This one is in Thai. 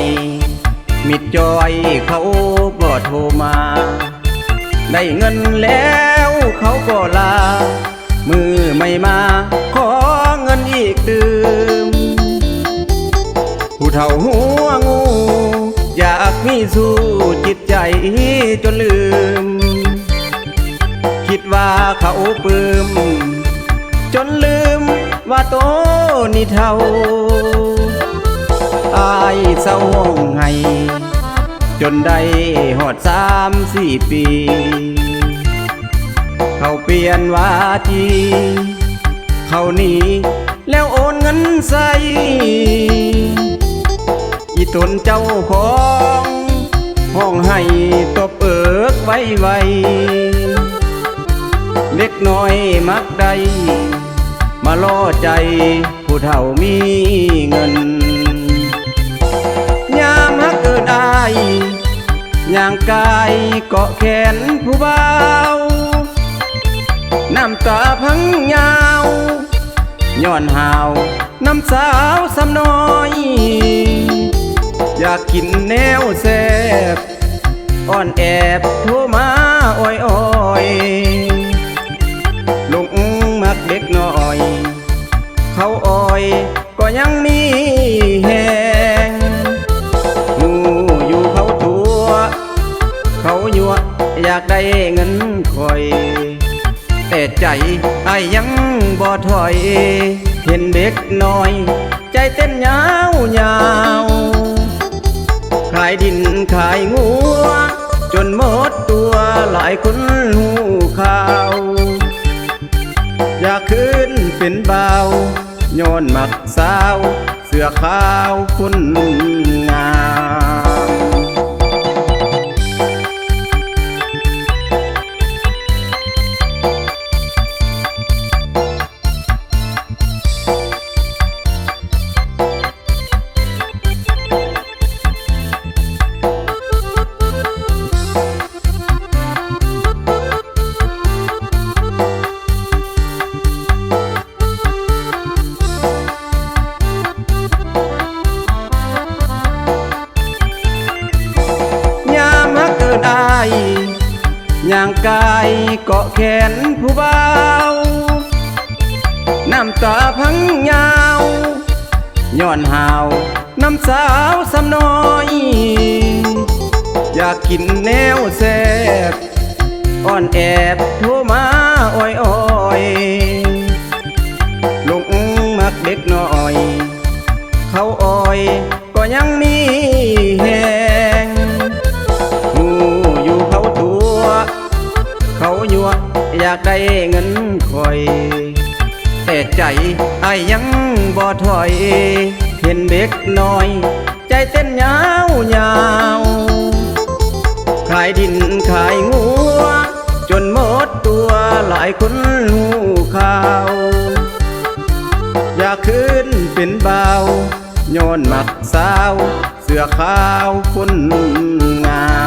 อยมิดจอยเขาก็โทรมาได้เงินแล้วเขาก็ลามือไม่มาขอเงินอีกตืมผู้เฒ่าหัวงูอยากมีสู้จิตใจจนลืมคิดว่าเขาปลื้มจนลืมว่าโตนี่เท่าอายเศร้าห้องไห้จนได้หอด3-4 ปีเขาเปลี่ยนวาทีเขาหนีแล้วโอนเงินใส่อีตนเจ้าของห้องให้ตบเอิกไว้เล็กน้อยมักใดมาล่อใจผู้เฒ่ามีเงินยามฮักเกินอายย่างกายเกาะแขนผู้เบาน้ำตาพังยาวย้อนหาวน้ำสาวสำน้อยอยากกินแนวแซ่บอ่อนแอบโทรมาอ้อยลงมักเด็กน้อยเขาอ้อยก็ยังมีแหงงูอยู่เขาตัวเขายั่วอยากได้เงินคอยแต่ใจไอ้ยังบ่ถอยเห็นเด็กน้อยใจเต้นยาวขายดินขายงัวจนหมดตัวหลายคนหูข่าวอยากขึ้นเป็นบ่าวย้อนมักสาวเสื้อขาวคนงามย่างกายเกาะแขนผู้เบาน้ำตาพังยาวย้อนหาวน้ำสาวสำน้อยอยากกินแนวแซ่บอ่อนแอบโทรมาอ้อยลงมักเด็กน้อยเขาอ้อยก็ยังมีแหงเขายั่วอยากได้เงินคอยแต่ใจไอ้ยังบ่ถอยเห็นเด็กน้อยใจเต้นยาวขายดินขายงัวจนหมดตัวหลายคนหูข่าวอยากขึ้นเป็นบ่าวย้อนมักสาวเสื้อขาวคนงาม